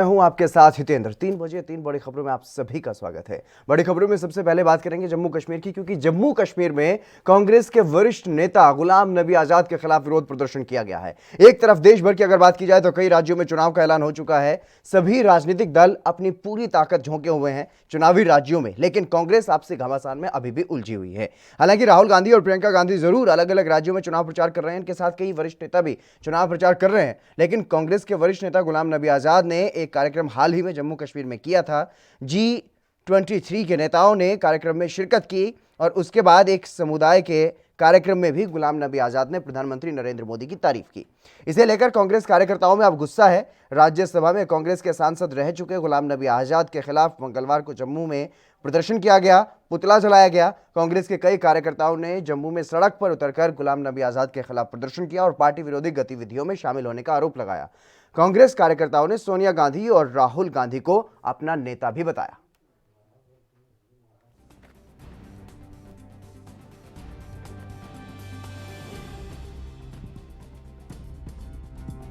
मैं हूं आपके साथ हितेंद्र। 3 बजे 3 बड़ी खबरों में आप सभी का स्वागत है। बड़ी खबरों में सबसे पहले बात करेंगे जम्मू कश्मीर की, क्योंकि जम्मू कश्मीर में कांग्रेस के वरिष्ठ नेता गुलाम नबी आजाद के खिलाफ विरोध प्रदर्शन किया गया है। एक तरफ देश भर की अगर बात की जाए तो कई राज्यों में चुनाव का ऐलान हो चुका है। सभी राजनीतिक दल अपनी पूरी ताकत झोंके हुए हैं चुनावी राज्यों में, लेकिन कांग्रेस आपसी घमासान में अभी भी उलझी हुई है। हालांकि राहुल गांधी और प्रियंका गांधी जरूर अलग अलग राज्यों में चुनाव प्रचार कर रहे हैं, इनके साथ कई वरिष्ठ नेता भी चुनाव प्रचार कर रहे हैं, लेकिन कांग्रेस के वरिष्ठ नेता गुलाम नबी आजाद ने एक कार्यक्रम हाल ही में जम्मू कश्मीर में किया था। G23 के नेताओं ने कार्यक्रम में शिरकत की और उसके बाद एक समुदाय के कार्यक्रम में भी गुलाम नबी आजाद ने प्रधानमंत्री नरेंद्र मोदी की तारीफ की। इसे लेकर कांग्रेस कार्यकर्ताओं में अब गुस्सा है। राज्यसभा में कांग्रेस के सांसद रह चुके गुलाम नबी आजाद के खिलाफ मंगलवार को जम्मू में प्रदर्शन किया गया, पुतला जलाया गया। कांग्रेस के कई कार्यकर्ताओं ने जम्मू में सड़क पर उतरकर गुलाम नबी आजाद के खिलाफ प्रदर्शन किया और पार्टी विरोधी गतिविधियों में शामिल होने का आरोप लगाया। कांग्रेस कार्यकर्ताओं ने सोनिया गांधी और राहुल गांधी को अपना नेता भी बताया।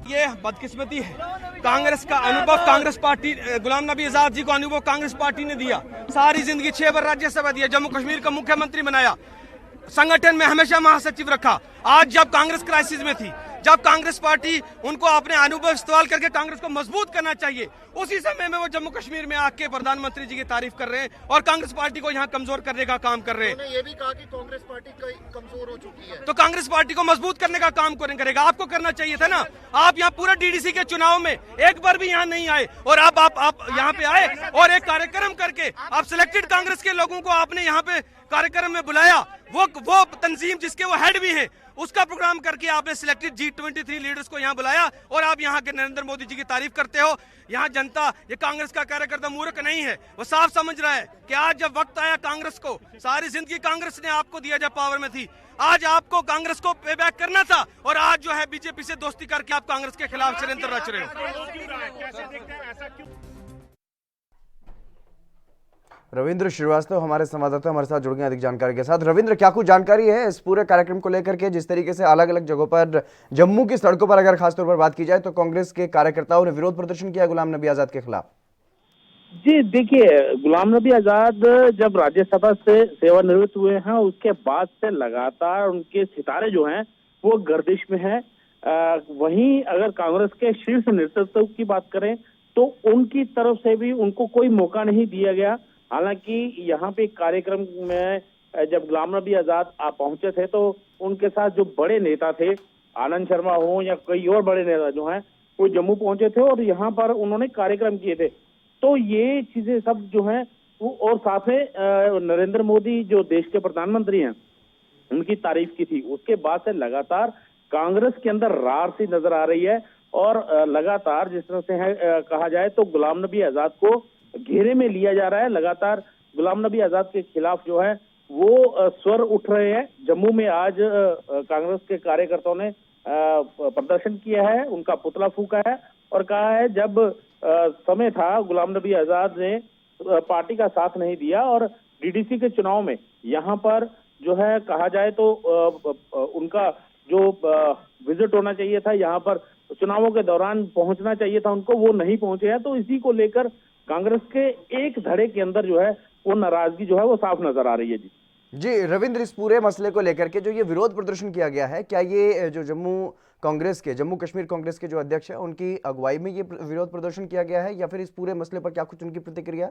ये बदकिस्मती है। कांग्रेस का अनुभव कांग्रेस पार्टी गुलाम नबी आजाद जी को अनुभव कांग्रेस पार्टी ने दिया। सारी जिंदगी 6 बार राज्यसभा दिया, जम्मू कश्मीर का मुख्यमंत्री बनाया, संगठन में हमेशा महासचिव रखा। आज जब कांग्रेस क्राइसिस में थी, जब कांग्रेस पार्टी उनको अपने अनुभव इस्तेमाल करके कांग्रेस को मजबूत करना चाहिए, उसी समय में वो जम्मू कश्मीर में आके प्रधानमंत्री जी की तारीफ कर रहे हैं और कांग्रेस पार्टी को यहाँ कमजोर करने का काम कर रहे हैं। उन्होंने ये भी कहा कि कांग्रेस पार्टी कमजोर हो चुकी है, तो कांग्रेस पार्टी को मजबूत करने का काम करेगा। आपको करना चाहिए था ना। आप यहाँ पूरा डीडीसी के चुनाव में एक बार भी यहाँ नहीं आए और आप यहाँ पे आए और एक कार्यक्रम करके आप सिलेक्टेड कांग्रेस के लोगों को आपने यहाँ पे कार्यक्रम में बुलाया। वो तंजीम जिसके वो हेड भी हैं, उसका प्रोग्राम करके आपने सिलेक्टेड G23 लीडर्स को यहाँ बुलाया और आप यहाँ के नरेंद्र मोदी जी की तारीफ करते हो। यहाँ जनता, ये कांग्रेस का कार्यकर्ता मूर्ख नहीं है, वो साफ समझ रहा है कि आज जब वक्त आया कांग्रेस को, सारी जिंदगी कांग्रेस ने आपको दिया जब पावर में थी, आज आपको कांग्रेस को पे बैक करना था और आज जो है बीजेपी से दोस्ती करके आप कांग्रेस के खिलाफ षड्यंत्र रच रहे हो। रविंद्र श्रीवास्तव हमारे संवाददाता हमारे साथ जुड़ गए अधिक जानकारी के साथ। रविंद्र, क्या कुछ जानकारी है इस पूरे कार्यक्रम को लेकर के, जिस तरीके से अलग अलग जगहों पर जम्मू की सड़कों पर अगर खासतौर पर बात की जाए तो कांग्रेस के कार्यकर्ताओं ने विरोध प्रदर्शन किया गुलाम नबी आजाद के खिलाफ? जी देखिए, गुलाम नबी आजाद जब राज्यसभा से सेवानिवृत्त हुए हैं उसके बाद से लगातार उनके सितारे जो हैं वो गर्दिश में हैं। वहीं अगर कांग्रेस के शीर्ष नेतृत्व की बात करें तो उनकी तरफ से भी उनको कोई मौका नहीं दिया गया। हालांकि यहाँ पे कार्यक्रम में जब गुलाम नबी आजाद आप पहुंचे थे तो उनके साथ जो बड़े नेता थे, आनंद शर्मा हो या कई और बड़े नेता जो हैं वो जम्मू पहुंचे थे और यहाँ पर उन्होंने कार्यक्रम किए थे। तो ये चीजें सब जो हैं वो, और साथ में नरेंद्र मोदी जो देश के प्रधानमंत्री हैं उनकी तारीफ की थी। उसके बाद से लगातार कांग्रेस के अंदर रार सी नजर आ रही है और लगातार जिस तरह से है कहा जाए तो गुलाम नबी आजाद को घेरे में लिया जा रहा है। लगातार गुलाम नबी आजाद के खिलाफ जो है वो स्वर उठ रहे हैं। जम्मू में आज कांग्रेस के कार्यकर्ताओं ने प्रदर्शन किया है, उनका पुतला फूंका है और कहा है जब समय था गुलाम नबी आजाद ने पार्टी का साथ नहीं दिया और डीडीसी के चुनाव में यहाँ पर जो है कहा जाए तो उनका जो विजिट होना चाहिए था, यहाँ पर चुनावों के दौरान पहुंचना चाहिए था उनको, वो नहीं पहुंचे हैं। तो इसी को लेकर कांग्रेस के एक धड़े के अंदर जो है वो नाराजगी जो है वो साफ नजर आ रही है। जी रविंद्र, इस पूरे मसले को लेकर के जो ये विरोध प्रदर्शन किया गया है, क्या ये जो जम्मू कश्मीर कांग्रेस के जो अध्यक्ष है उनकी अगुवाई में ये विरोध प्रदर्शन किया गया है या फिर इस पूरे मसले पर क्या कुछ उनकी प्रतिक्रिया?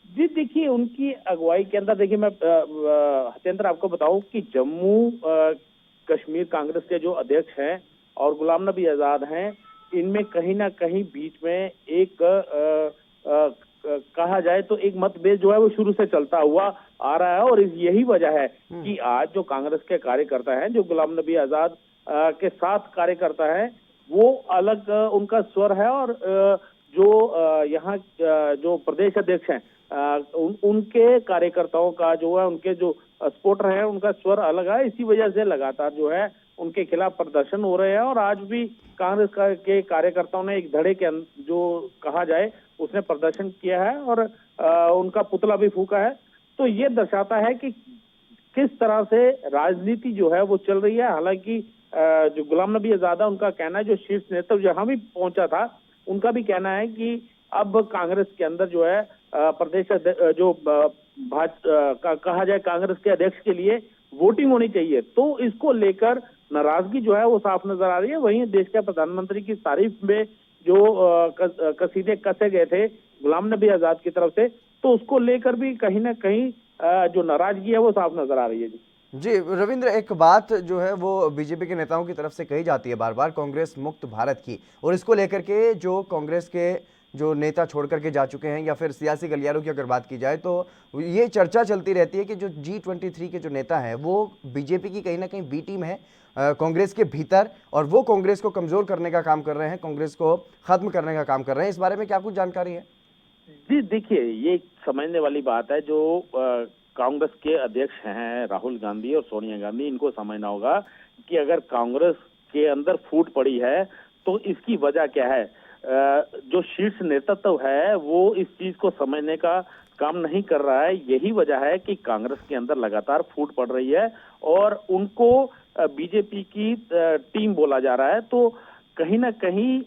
जी देखिए, उनकी अगुवाई के अंदर देखिए मैं हितेंद्र आपको बताऊं कि जम्मू कश्मीर कांग्रेस के जो अध्यक्ष हैं और गुलाम नबी आजाद हैं, इनमें कहीं ना कहीं बीच में एक कहा जाए तो एक मतभेद जो है वो शुरू से चलता हुआ आ रहा है और यही वजह है कि आज जो कांग्रेस के कार्यकर्ता हैं, जो गुलाम नबी आजाद के साथ कार्यकर्ता हैं, वो अलग उनका स्वर है और जो यहाँ जो प्रदेश अध्यक्ष हैं उनके कार्यकर्ताओं का जो है, उनके जो सपोर्टर हैं, उनका स्वर अलग है। इसी वजह से लगातार जो है उनके खिलाफ प्रदर्शन हो रहे हैं और आज भी कांग्रेस के कार्यकर्ताओं ने एक धड़े के जो कहा जाए उसने प्रदर्शन किया है और उनका पुतला भी फूंका है। तो ये दर्शाता है कि किस तरह से राजनीति जो है वो चल रही है। हालांकि जो गुलाम नबी आजाद है उनका कहना है जो शीर्ष नेतृत्व जहां भी पहुंचा था उनका भी कहना है कि अब कांग्रेस के अंदर जो है प्रदेश जो कहा जाए कांग्रेस के अध्यक्ष के लिए वोटिंग होनी चाहिए, तो इसको लेकर नाराजगी जो है वो साफ नजर आ रही है। वहीं देश के प्रधानमंत्री की तारीफ में जो कसीदे कसे गए थे गुलाम नबी आजाद की तरफ से, तो उसको लेकर भी कहीं ना कहीं जो नाराजगी है वो साफ नजर आ रही है। जी रविंद्र, एक बात जो है वो बीजेपी के नेताओं की तरफ से कही जाती है बार बार कांग्रेस मुक्त भारत की, और इसको लेकर के जो कांग्रेस के जो नेता छोड़ करके जा चुके हैं या फिर सियासी गलियारों की अगर बात की जाए तो ये चर्चा चलती रहती है कि जो G23 के जो नेता हैं वो बीजेपी की कहीं ना कहीं बी टीम है कांग्रेस के भीतर, और वो कांग्रेस को कमजोर करने का काम कर रहे हैं, कांग्रेस को खत्म करने का काम कर रहे हैं। इस बारे में क्या कुछ जानकारी है? जी देखिए, ये समझने वाली बात है। जो कांग्रेस के अध्यक्ष हैं राहुल गांधी और सोनिया गांधी, इनको समझना होगा कि अगर कांग्रेस के अंदर फूट पड़ी है तो इसकी वजह क्या है। जो शीर्ष नेतृत्व है वो इस चीज को समझने का काम नहीं कर रहा है। यही वजह है कि कांग्रेस के अंदर लगातार फूट पड़ रही है और उनको बीजेपी की टीम बोला जा रहा है। तो कहीं ना कहीं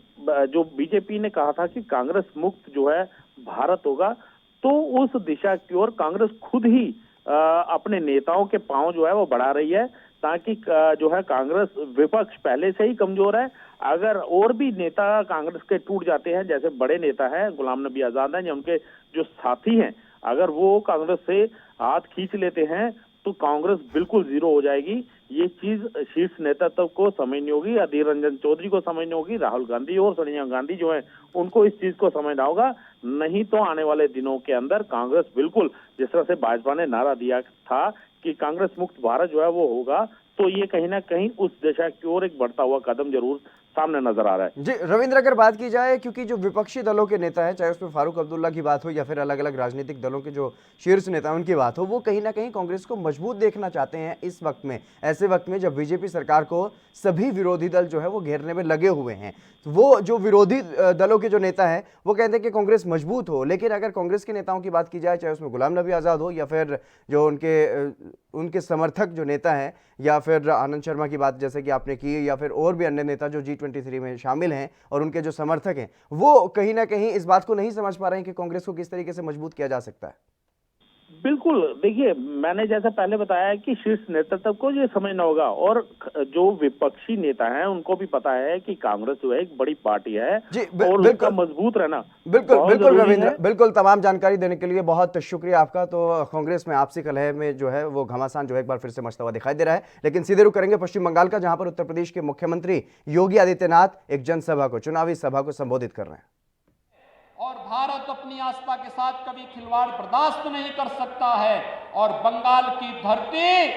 जो बीजेपी ने कहा था कि कांग्रेस मुक्त जो है भारत होगा, तो उस दिशा की ओर कांग्रेस खुद ही अपने नेताओं के पांव जो है वो बढ़ा रही है, ताकि जो है कांग्रेस विपक्ष पहले से ही कमजोर है। अगर और भी नेता कांग्रेस के टूट जाते हैं, जैसे बड़े नेता हैं गुलाम नबी आजाद हैं या उनके जो साथी हैं, अगर वो कांग्रेस से हाथ खींच लेते हैं तो कांग्रेस बिल्कुल जीरो हो जाएगी। ये चीज शीर्ष नेतृत्व को समझनी होगी, अधीर रंजन चौधरी को समझनी होगी, राहुल गांधी और सोनिया गांधी जो है उनको इस चीज को समझना होगा। नहीं तो आने वाले दिनों के अंदर कांग्रेस बिल्कुल, जिस तरह से भाजपा ने नारा दिया था कि कांग्रेस मुक्त भारत जो है वो होगा, तो ये कहीं ना कहीं उस दिशा की ओर एक बढ़ता हुआ कदम जरूर सामने नजर आ रहा है। जी रविंद्र, अगर बात की जाए, क्योंकि जो विपक्षी दलों के नेता हैं, चाहे उसमें फारूक अब्दुल्ला की बात हो या फिर अलग अलग राजनीतिक दलों के जो शीर्ष नेता हैं उनकी बात हो, वो कहीं ना कहीं कांग्रेस को मजबूत देखना चाहते हैं इस वक्त में, ऐसे वक्त में जब बीजेपी सरकार को सभी विरोधी दल जो है वो घेरने में लगे हुए हैं। तो वो जो विरोधी दलों के जो नेता हैं वो कहते हैं कि कांग्रेस मजबूत हो, लेकिन अगर कांग्रेस के नेताओं की बात की जाए, चाहे उसमें गुलाम नबी आज़ाद हो या फिर जो उनके समर्थक जो नेता हैं, या फिर आनंद शर्मा की बात जैसे कि आपने की, या फिर और भी अन्य नेता जो G23 में शामिल हैं और उनके जो समर्थक हैं, वो कहीं ना कहीं इस बात को नहीं समझ पा रहे हैं कि कांग्रेस को किस तरीके से मजबूत किया जा सकता है। बिल्कुल, देखिए मैंने जैसा पहले बताया कि शीर्ष नेतृत्व को ये समझना होगा, और जो विपक्षी नेता हैं उनको भी पता है कि कांग्रेस जो है एक बड़ी पार्टी है और उसका मजबूत रहना बिल्कुल रविंद्र, बिल्कुल तमाम जानकारी देने के लिए बहुत शुक्रिया आपका। तो कांग्रेस में आपसी कलह में जो है वो घमासान जो है एक बार फिर से मचता हुआ दिखाई दे रहा है। लेकिन सीधे रुख करेंगे पश्चिम बंगाल का, जहां पर उत्तर प्रदेश के मुख्यमंत्री योगी आदित्यनाथ एक जनसभा को, चुनावी सभा को संबोधित कर रहे हैं। और भारत अपनी आस्था के साथ कभी खिलवाड़ बर्दाश्त नहीं कर सकता है, और बंगाल की धरती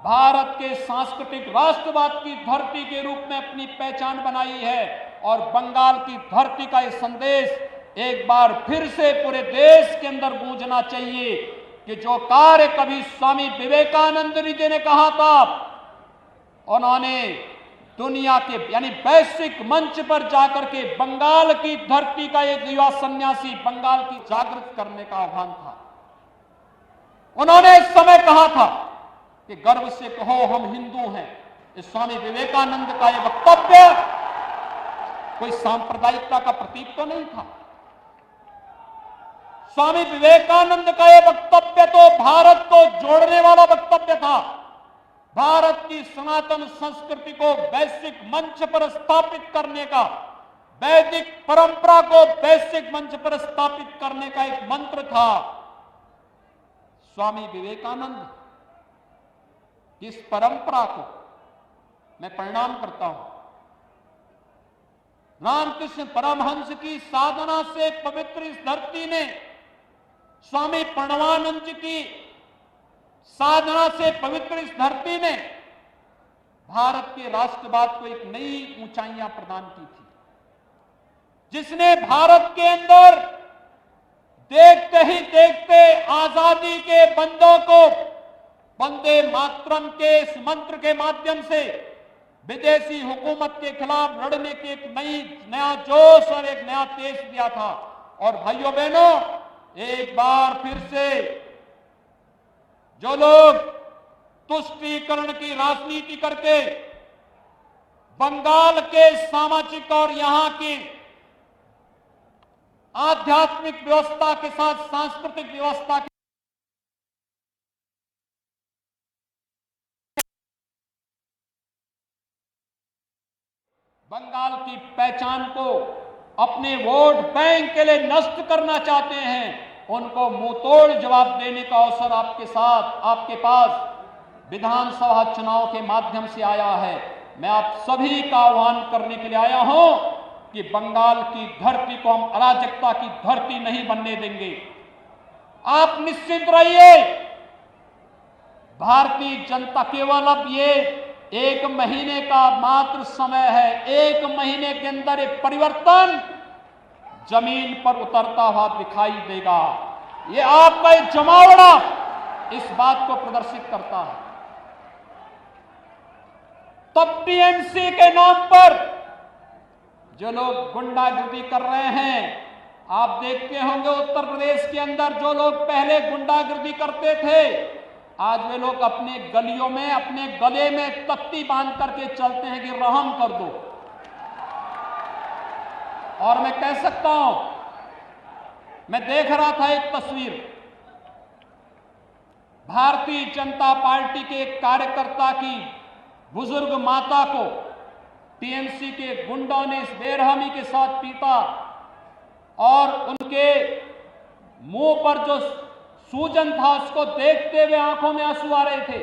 भारत के सांस्कृतिक राष्ट्रवाद की धरती के रूप में अपनी पहचान बनाई है। और बंगाल की धरती का ये संदेश एक बार फिर से पूरे देश के अंदर गूंजना चाहिए कि जो कार्य कभी स्वामी विवेकानंद जी ने कहा था, उन्होंने दुनिया के यानी वैश्विक मंच पर जाकर के बंगाल की धरती का एक युवा सन्यासी बंगाल की जागृत करने का आह्वान था। उन्होंने इस समय कहा था कि गर्व से कहो हम हिंदू हैं। इस स्वामी विवेकानंद का यह वक्तव्य कोई सांप्रदायिकता का प्रतीक तो नहीं था। स्वामी विवेकानंद का यह वक्तव्य तो भारत को जोड़ने वाला वक्तव्य था। भारत की सनातन संस्कृति को वैश्विक मंच पर स्थापित करने का, वैदिक परंपरा को वैश्विक मंच पर स्थापित करने का एक मंत्र था। स्वामी विवेकानंद की इस परंपरा को मैं प्रणाम करता हूं। रामकृष्ण परमहंस की साधना से पवित्र इस धरती ने, स्वामी प्रणवानंद जी की साधना से पवित्र इस धरती ने भारत के राष्ट्रवाद को एक नई ऊंचाइयां प्रदान की थी, जिसने भारत के अंदर देखते ही देखते आजादी के बंदों को वंदे मातरम के इस मंत्र के माध्यम से विदेशी हुकूमत के खिलाफ लड़ने की एक नया जोश और एक नया तेज दिया था। और भाइयों बहनों, एक बार फिर से जो लोग तुष्टीकरण की राजनीति करके बंगाल के सामाजिक और यहां की आध्यात्मिक व्यवस्था के साथ सांस्कृतिक व्यवस्था बंगाल की पहचान को अपने वोट बैंक के लिए नष्ट करना चाहते हैं, उनको मुंहतोड़ जवाब देने का अवसर आपके पास विधानसभा चुनाव के माध्यम से आया है। मैं आप सभी का आह्वान करने के लिए आया हूं कि बंगाल की धरती को हम अराजकता की धरती नहीं बनने देंगे। आप निश्चिंत रहिए, भारतीय जनता केवल अब ये 1 महीने का मात्र समय है। 1 महीने के अंदर एक परिवर्तन जमीन पर उतरता हुआ दिखाई देगा। ये आपका एक जमावड़ा इस बात को प्रदर्शित करता है। तब टीएमसी के नाम पर जो लोग गुंडागर्दी कर रहे हैं, आप देखते होंगे उत्तर प्रदेश के अंदर जो लोग पहले गुंडागर्दी करते थे, आज वे लोग अपने गलियों में अपने गले में तख्ती बांध करके चलते हैं कि रहम कर दो। और मैं कह सकता हूं, मैं देख रहा था एक तस्वीर, भारतीय जनता पार्टी के एक कार्यकर्ता की बुजुर्ग माता को टीएमसी के गुंडों ने इस बेरहमी के साथ पीटा और उनके मुंह पर जो सूजन था उसको देखते हुए आंखों में आंसू आ रहे थे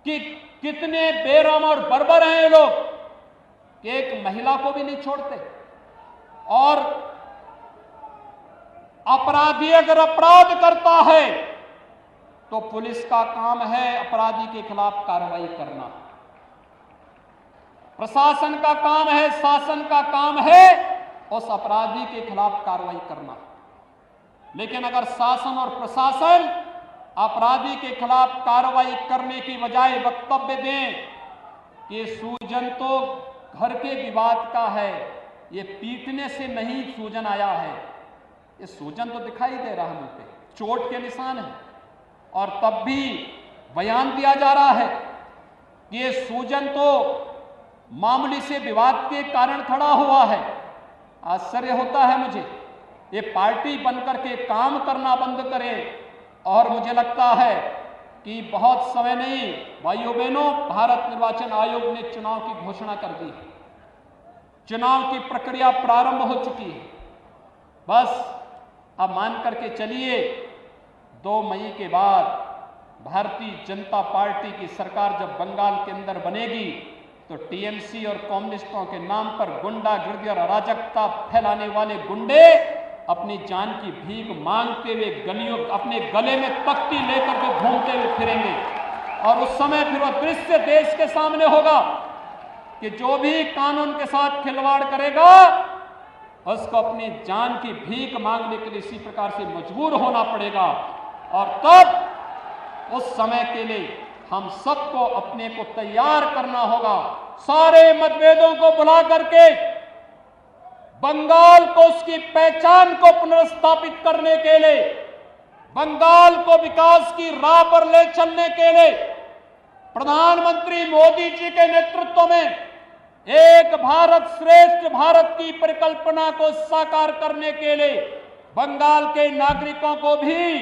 कि कितने बेरहम और बर्बर हैं ये लोग कि एक महिला को भी नहीं छोड़ते। और अपराधी अगर अपराध करता है तो पुलिस का काम है अपराधी के खिलाफ कार्रवाई करना, प्रशासन का काम है, शासन का काम है उस अपराधी के खिलाफ कार्रवाई करना। लेकिन अगर शासन और प्रशासन अपराधी के खिलाफ कार्रवाई करने की बजाय वक्तव्य दें कि सूजन तो घर के विवाद का है, ये पीटने से नहीं सूजन आया है, ये सूजन तो दिखाई दे रहा है मुंह पे, चोट के निशान है, और तब भी बयान दिया जा रहा है कि ये सूजन तो मामूली से विवाद के कारण खड़ा हुआ है। आश्चर्य होता है मुझे, ये पार्टी बनकर के काम करना बंद करे। और मुझे लगता है कि बहुत समय नहीं, भाइयों बहनों, भारत निर्वाचन आयोग ने चुनाव की घोषणा कर दी है, चुनाव की प्रक्रिया प्रारंभ हो चुकी है। बस अब मान करके चलिए 2 मई के बाद भारतीय जनता पार्टी की सरकार जब बंगाल के अंदर बनेगी तो टीएमसी और कम्युनिस्टों के नाम पर गुंडागर्दी और अराजकता फैलाने वाले गुंडे अपनी जान की भीख मांगते हुए गलियों अपने गले में तख्ती लेकर के घूमते हुए फिरेंगे। और उस समय फिर वह दृश्य देश के सामने होगा कि जो भी कानून के साथ खिलवाड़ करेगा उसको अपनी जान की भीख मांगने के लिए इसी प्रकार से मजबूर होना पड़ेगा। और तब उस समय के लिए हम सबको अपने को तैयार करना होगा, सारे मतभेदों को भुला करके बंगाल को उसकी पहचान को पुनर्स्थापित करने के लिए, बंगाल को विकास की राह पर ले चलने के लिए प्रधानमंत्री मोदी जी के नेतृत्व में एक भारत श्रेष्ठ भारत की परिकल्पना को साकार करने के लिए बंगाल के नागरिकों को भी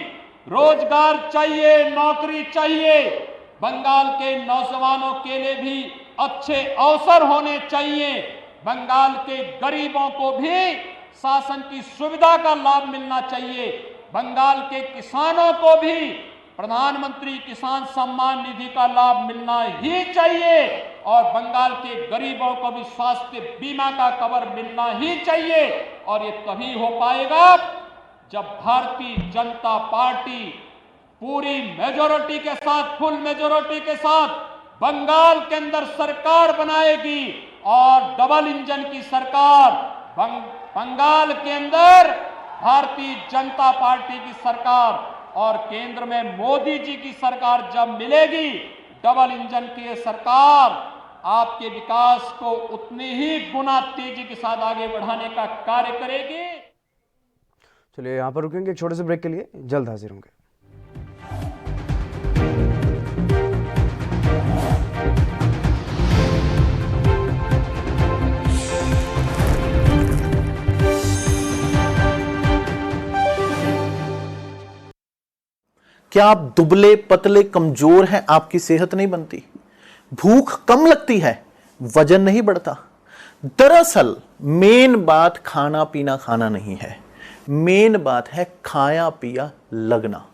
रोजगार चाहिए, नौकरी चाहिए, बंगाल के नौजवानों के लिए भी अच्छे अवसर होने चाहिए, बंगाल के गरीबों को भी शासन की सुविधा का लाभ मिलना चाहिए, बंगाल के किसानों को भी प्रधानमंत्री किसान सम्मान निधि का लाभ मिलना ही चाहिए, और बंगाल के गरीबों को भी स्वास्थ्य बीमा का कवर मिलना ही चाहिए। और ये तभी हो पाएगा जब भारतीय जनता पार्टी पूरी मेजोरिटी के साथ, फुल मेजोरिटी के साथ बंगाल के अंदर सरकार बनाएगी। और डबल इंजन की सरकार बंगाल के अंदर भारतीय जनता पार्टी की सरकार और केंद्र में मोदी जी की सरकार जब मिलेगी, डबल इंजन की सरकार आपके विकास को उतनी ही गुना तेजी के साथ आगे बढ़ाने का कार्य करेगी। चलिए यहाँ पर रुकेंगे एक छोटे से ब्रेक के लिए, जल्द हाजिर होंगे। क्या आप दुबले पतले कमजोर हैं, आपकी सेहत नहीं बनती? भूख कम लगती है, वजन नहीं बढ़ता? दरअसल मेन बात खाना पीना खाना नहीं है, मेन बात है खाया पिया लगना।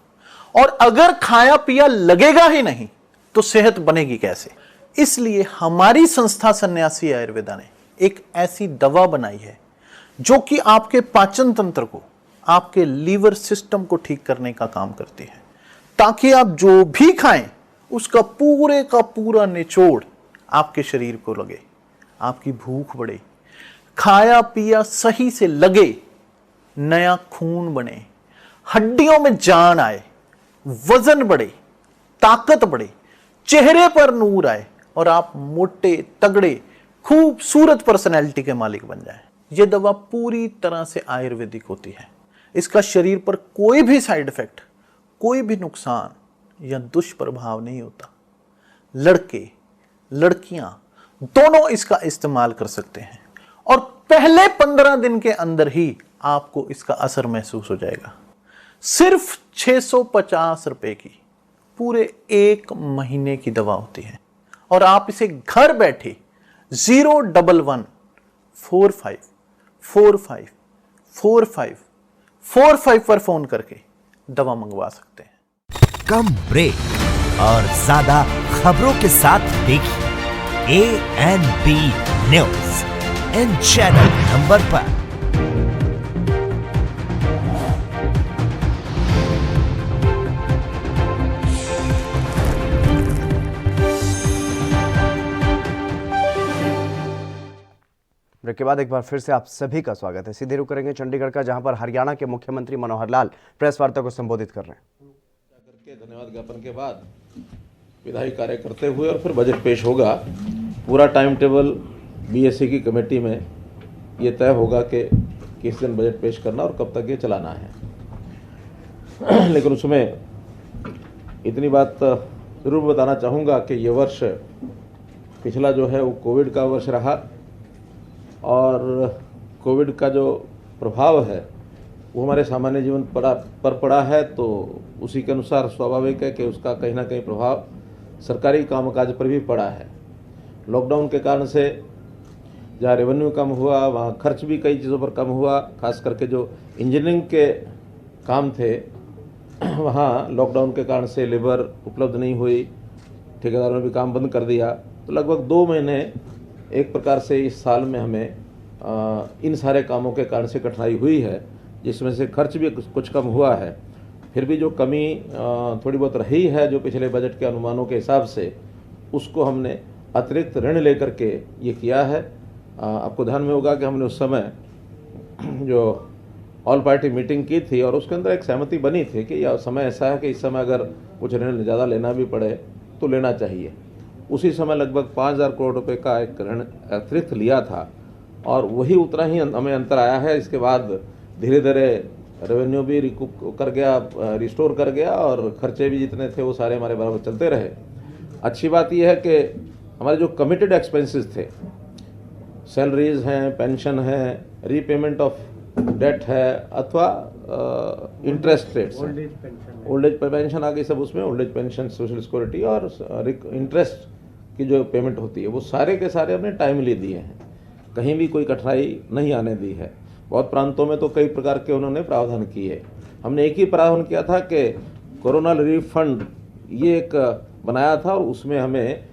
और अगर खाया पिया लगेगा ही नहीं तो सेहत बनेगी कैसे? इसलिए हमारी संस्था सन्यासी आयुर्वेदा ने एक ऐसी दवा बनाई है जो कि आपके पाचन तंत्र को, आपके लीवर सिस्टम को ठीक करने का काम करती है, ताकि आप जो भी खाएं उसका पूरे का पूरा निचोड़ आपके शरीर को लगे, आपकी भूख बढ़े, खाया पिया सही से लगे, नया खून बने, हड्डियों में जान आए, वजन बढ़े, ताकत बढ़े, चेहरे पर नूर आए और आप मोटे तगड़े खूबसूरत पर्सनैलिटी के मालिक बन जाएं। यह दवा पूरी तरह से आयुर्वेदिक होती है। इसका शरीर पर कोई भी साइड इफेक्ट, कोई भी नुकसान या दुष्प्रभाव नहीं होता। लड़के लड़कियां दोनों इसका इस्तेमाल कर सकते हैं और पहले 15 दिन के अंदर ही आपको इसका असर महसूस हो जाएगा। सिर्फ 650 रुपए की पूरे 1 महीने की दवा होती है और आप इसे घर बैठे 01145454545 पर फोन करके दवा मंगवा सकते हैं। कम ब्रेक और ज्यादा खबरों के साथ देखिए ANB news in channel number पर। ब्रेक के बाद एक बार फिर से आप सभी का स्वागत है। सीधे रुख करेंगे चंडीगढ़ का, जहां पर हरियाणा के मुख्यमंत्री मनोहर लाल प्रेस वार्ता को संबोधित कर रहे हैं। धन्यवाद ज्ञापन के बाद विधायी कार्य करते हुए और फिर बजट पेश होगा। पूरा टाइम टेबल BSC की कमेटी में ये तय होगा कि किस दिन बजट पेश करना और कब तक ये चलाना है। लेकिन उसमें इतनी बात जरूर बताना चाहूँगा कि ये वर्ष पिछला जो है वो कोविड का वर्ष रहा और कोविड का जो प्रभाव है वो हमारे सामान्य जीवन पर पड़ा है, तो उसी के अनुसार स्वाभाविक है कि उसका कहीं ना कहीं प्रभाव सरकारी कामकाज पर भी पड़ा है। लॉकडाउन के कारण से जहाँ रेवेन्यू कम हुआ वहाँ खर्च भी कई चीज़ों पर कम हुआ। खास करके जो इंजीनियरिंग के काम थे वहाँ लॉकडाउन के कारण से लेबर उपलब्ध नहीं हुई, ठेकेदारों ने भी काम बंद कर दिया। तो लगभग 2 महीने एक प्रकार से इस साल में हमें इन सारे कामों के कारण से कठिनाई हुई है, जिसमें से खर्च भी कुछ कम हुआ है। फिर भी जो कमी थोड़ी बहुत रही है जो पिछले बजट के अनुमानों के हिसाब से, उसको हमने अतिरिक्त ऋण लेकर के ये किया है। आपको ध्यान में होगा कि हमने उस समय जो ऑल पार्टी मीटिंग की थी और उसके अंदर एक सहमति बनी थी कि यह समय ऐसा है कि इस समय अगर कुछ ऋण ज़्यादा लेना भी पड़े तो लेना चाहिए। उसी समय लगभग 5,000 करोड़ रुपए का एक ऋण अतिरिक्त लिया था और वही उतना ही हमें अंतर आया है। इसके बाद धीरे धीरे रेवेन्यू भी रिकूप कर गया, रिस्टोर कर गया और खर्चे भी जितने थे वो सारे हमारे बराबर चलते रहे। अच्छी बात यह है कि हमारे जो कमिटेड एक्सपेंसेस थे, सैलरीज हैं, पेंशन है, रीपेमेंट ऑफ डेट है अथवा interest rates, old age pension आ गई सब उसमें, old age pension, social security और इंटरेस्ट की जो पेमेंट होती है वो सारे के सारे हमने टाइमली दिए हैं, कहीं भी कोई कठिनाई नहीं आने दी है। बहुत प्रांतों में तो कई प्रकार के उन्होंने प्रावधान किए। हमने एक ही प्रावधान किया था कि कोरोना रिलीफ फंड ये एक बनाया था और उसमें हमें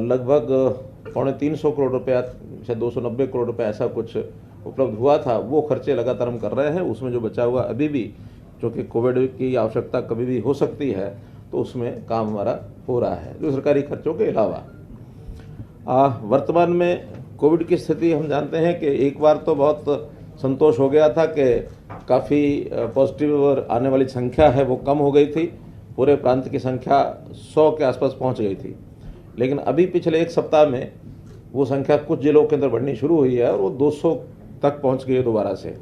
लगभग 350 करोड़ रुपया, शायद 290 करोड़ रुपया ऐसा कुछ उपलब्ध हुआ था। वो खर्चे लगातार हम कर रहे हैं। उसमें जो बचा हुआ अभी भी, जो कि कोविड की आवश्यकता कभी भी हो सकती है, तो उसमें काम हमारा हो रहा है जो सरकारी खर्चों के अलावा। वर्तमान में कोविड की स्थिति हम जानते हैं कि एक बार तो बहुत संतोष हो गया था कि काफ़ी पॉजिटिव और आने वाली संख्या है वो कम हो गई थी। पूरे प्रांत की संख्या 100 के आसपास पहुंच गई थी। लेकिन अभी पिछले 1 सप्ताह में वो संख्या कुछ जिलों के अंदर बढ़नी शुरू हुई है और वो 200 तक पहुंच गई है दोबारा से।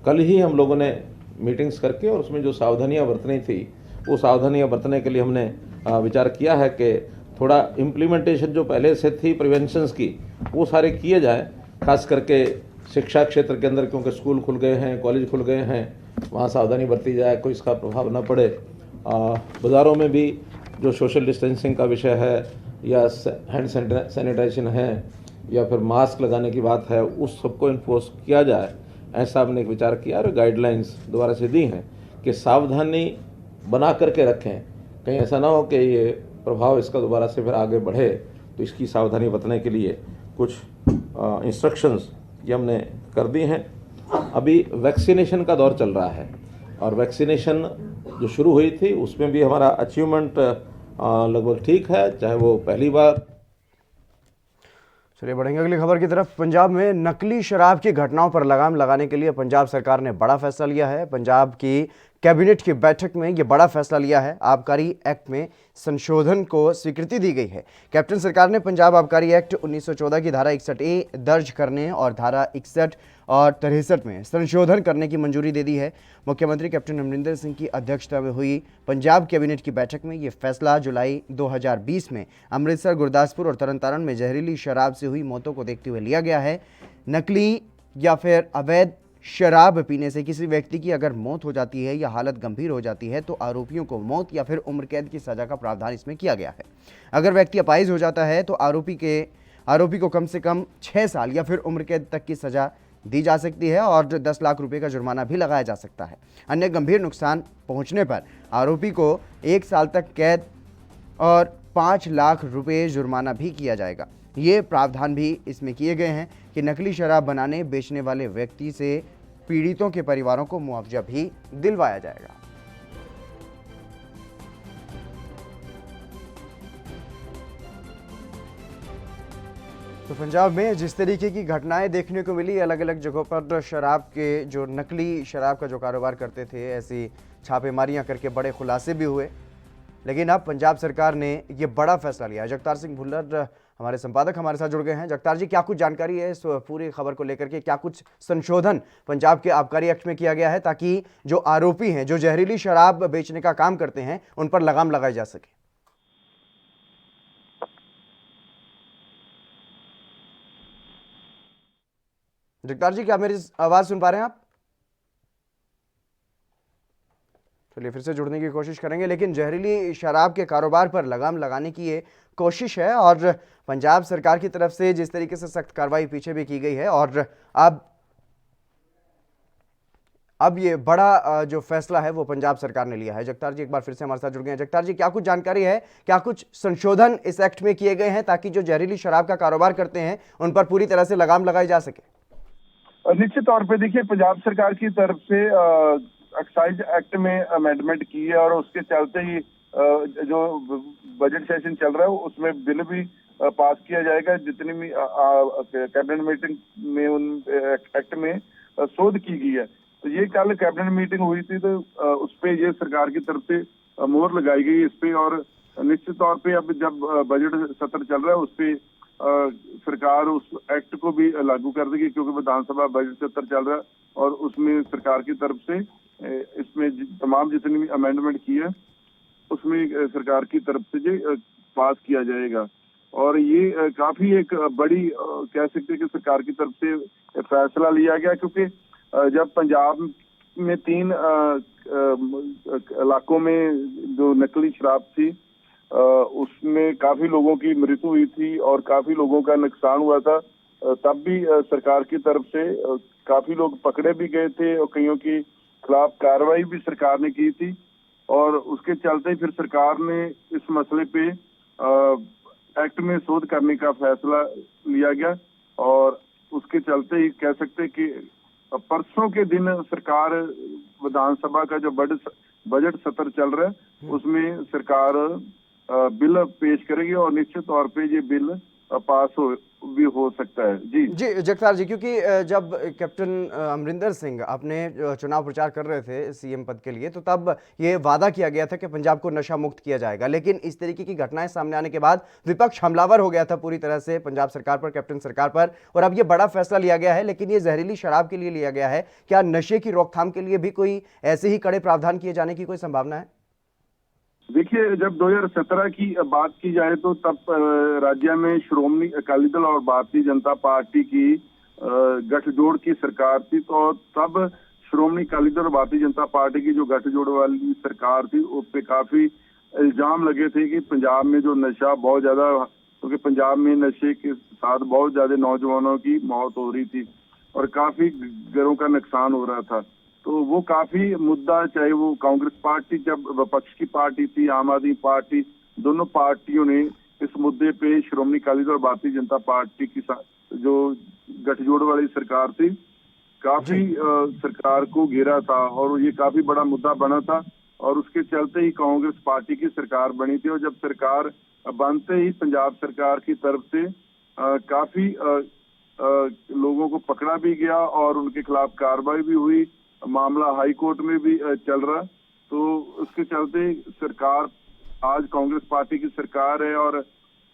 कल ही हम लोगों ने मीटिंग्स करके और उसमें जो सावधानियां बरतनी थी वो सावधानियां बरतने के लिए हमने विचार किया है कि थोड़ा इम्प्लीमेंटेशन जो पहले से थी प्रिवेंशंस की वो सारे किए जाएं। खास करके शिक्षा क्षेत्र के अंदर क्योंकि स्कूल खुल गए हैं, कॉलेज खुल गए हैं, वहाँ सावधानी बरती जाए, कोई इसका प्रभाव न पड़े। बाज़ारों में भी जो सोशल डिस्टेंसिंग का विषय है या हैंड सैनिटाइजेशन है या फिर मास्क लगाने की बात है, उस सबको इन्फोर्स किया जाए, ऐसा हमने एक विचार किया और गाइडलाइंस दोबारा से दी हैं कि सावधानी बना करके रखें, कहीं ऐसा ना हो कि ये प्रभाव इसका दोबारा से फिर आगे बढ़े। तो इसकी सावधानी बरतने के लिए कुछ इंस्ट्रक्शंस ये हमने कर दी हैं। अभी वैक्सीनेशन का दौर चल रहा है और वैक्सीनेशन जो शुरू हुई थी उसमें भी हमारा अचीवमेंट लगभग ठीक है, चाहे वो पहली बार। चलिए बढ़ेंगे अगली खबर की तरफ। पंजाब में नकली शराब की घटनाओं पर लगाम लगाने के लिए पंजाब सरकार ने बड़ा फैसला लिया है। पंजाब की कैबिनेट की बैठक में यह बड़ा फैसला लिया है। आबकारी एक्ट में संशोधन को स्वीकृति दी गई है। कैप्टन सरकार ने पंजाब आबकारी एक्ट 1914 की धारा 61A दर्ज करने और धारा 61 और 63 में संशोधन करने की मंजूरी दे दी है। मुख्यमंत्री कैप्टन अमरिंदर सिंह की अध्यक्षता में हुई पंजाब कैबिनेट की बैठक में यह फैसला जुलाई 2020 में अमृतसर, गुरदासपुर और तरनतारण में जहरीली शराब से हुई मौतों को देखते हुए लिया गया है। नकली या फिर अवैध शराब पीने से किसी व्यक्ति की अगर मौत हो जाती है या हालत गंभीर हो जाती है तो आरोपियों को मौत या फिर उम्र कैद की सजा का प्रावधान इसमें किया गया है। अगर व्यक्ति अपाहिज हो जाता है तो आरोपी को कम से कम 6 साल या फिर उम्र कैद तक की सजा दी जा सकती है और 10 लाख रुपए का जुर्माना भी लगाया जा सकता है। अन्य गंभीर नुकसान पहुंचने पर आरोपी को 1 साल तक कैद और 5 लाख रुपए जुर्माना भी किया जाएगा। ये प्रावधान भी इसमें किए गए हैं कि नकली शराब बनाने बेचने वाले व्यक्ति से पीड़ितों के परिवारों को मुआवजा भी दिलवाया जाएगा। तो पंजाब में जिस तरीके की घटनाएं देखने को मिली, अलग अलग जगहों पर शराब के जो नकली शराब का जो कारोबार करते थे, ऐसी छापेमारियां करके बड़े खुलासे भी हुए। लेकिन अब पंजाब सरकार ने ये बड़ा फैसला लिया है। जगतार सिंह भुल्लर हमारे संपादक हमारे साथ जुड़ गए हैं। जगतार जी, क्या कुछ जानकारी है इस पूरी खबर को लेकर के? क्या कुछ संशोधन पंजाब के आबकारी एक्ट में किया गया है ताकि जो आरोपी हैं, जो जहरीली शराब बेचने का काम करते हैं, उन पर लगाम लगाई जा सके? जगतार जी, क्या मेरी आवाज सुन पा रहे हैं आप? चलिए फिर से जुड़ने की कोशिश करेंगे। लेकिन जहरीली शराब के कारोबार पर लगाम लगाने की ये कोशिश है और पंजाब सरकार की तरफ से जिस तरीके से सख्त कार्रवाई पीछे भी की गई है और अब ये बड़ा जो फैसला है वो पंजाब सरकार ने लिया है। जगतार जी एक बार फिर से हमारे साथ जुड़ गए हैं। जगतार जी, क्या कुछ जानकारी है? क्या कुछ संशोधन इस एक्ट में किए गए हैं ताकि जो जहरीली शराब का कारोबार करते हैं उन पर पूरी तरह से लगाम लगाई जा सके? निश्चित तौर पे देखिए, पंजाब सरकार की तरफ से एक्साइज एक्ट में अमेंडमेंट की है और उसके चलते ही जो बजट सेशन चल रहा है उसमें बिल भी पास किया जाएगा। जितनी भी कैबिनेट मीटिंग में उन एक्ट में शोध की गई है, तो ये कल कैबिनेट मीटिंग हुई थी तो उस पे ये सरकार की तरफ से मोहर लगाई गई इस पे। और निश्चित तौर पे अब जब बजट सत्र चल रहा है उस पे सरकार उस एक्ट को भी लागू कर देगी, क्योंकि विधानसभा बजट सत्र चल रहा है और उसमें सरकार की तरफ से इसमें तमाम जितनी भी अमेंडमेंट की है उसमें सरकार की तरफ से जो पास किया जाएगा। और ये काफी एक बड़ी कह सकते हैं कि सरकार की तरफ से फैसला लिया गया, क्योंकि जब पंजाब में 3 इलाकों में जो नकली शराब थी उसमें काफी लोगों की मृत्यु हुई थी और काफी लोगों का नुकसान हुआ था, तब भी सरकार की तरफ से काफी लोग पकड़े भी गए थे और कईयों के खिलाफ कार्रवाई भी सरकार ने की थी। और उसके चलते फिर सरकार ने इस मसले पे एक्ट में शोध करने का फैसला लिया गया और उसके चलते ही कह सकते कि परसों के दिन सरकार विधानसभा का जो बजट सत्र चल रहा है उसमें सरकार बिल पेश करेगी और निश्चित तौर पे ये बिल पास भी हो सकता है। जी जगतार जी, क्योंकि जब कैप्टन अमरिंदर सिंह अपने चुनाव प्रचार कर रहे थे सीएम पद के लिए तो तब ये वादा किया गया था कि पंजाब को नशा मुक्त किया जाएगा। लेकिन इस तरीके की घटनाएं सामने आने के बाद विपक्ष हमलावर हो गया था पूरी तरह से पंजाब सरकार पर, कैप्टन सरकार पर, और अब ये बड़ा फैसला लिया गया है। लेकिन ये जहरीली शराब के लिए लिया गया है। क्या नशे की रोकथाम के लिए भी कोई ऐसे ही कड़े प्रावधान किए जाने की कोई संभावना है? देखिए, जब 2017 की बात की जाए तो तब राज्य में श्रोमणी अकाली दल और भारतीय जनता पार्टी की गठजोड़ की सरकार थी, तो तब श्रोमणी अकाली दल और भारतीय जनता पार्टी की जो गठजोड़ वाली सरकार थी उस पे काफी इल्जाम लगे थे कि पंजाब में जो नशा बहुत ज्यादा, क्योंकि पंजाब में नशे के साथ बहुत ज्यादा नौजवानों की मौत हो रही थी और काफी घरों का नुकसान हो रहा था। तो वो काफी मुद्दा, चाहे वो कांग्रेस पार्टी जब विपक्ष की पार्टी थी, आम आदमी पार्टी, दोनों पार्टियों ने इस मुद्दे पे श्रोमणी अकाली दल और भारतीय जनता पार्टी की जो गठजोड़ वाली सरकार थी काफी सरकार को घेरा था और ये काफी बड़ा मुद्दा बना था और उसके चलते ही कांग्रेस पार्टी की सरकार बनी थी। और जब सरकार बनते ही पंजाब सरकार की तरफ से काफी लोगों को पकड़ा भी गया और उनके खिलाफ कार्रवाई भी हुई, मामला हाई कोर्ट में भी चल रहा। तो उसके चलते सरकार आज कांग्रेस पार्टी की सरकार है और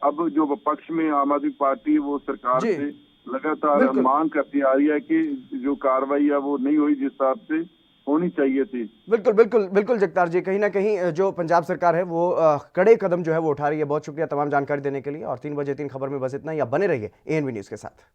अब जो विपक्ष में आम आदमी पार्टी वो सरकार से लगातार मांग करती आ रही है कि जो कार्रवाई है वो नहीं हुई जिस हिसाब से होनी चाहिए थी। बिल्कुल बिल्कुल बिल्कुल जगतार जी, कहीं ना कहीं जो पंजाब सरकार है वो कड़े कदम जो है वो उठा रही है। बहुत शुक्रिया तमाम जानकारी देने के लिए और 3 बजे 3 खबर में बस इतना ही। आप बने रहिए ANB न्यूज़ के साथ।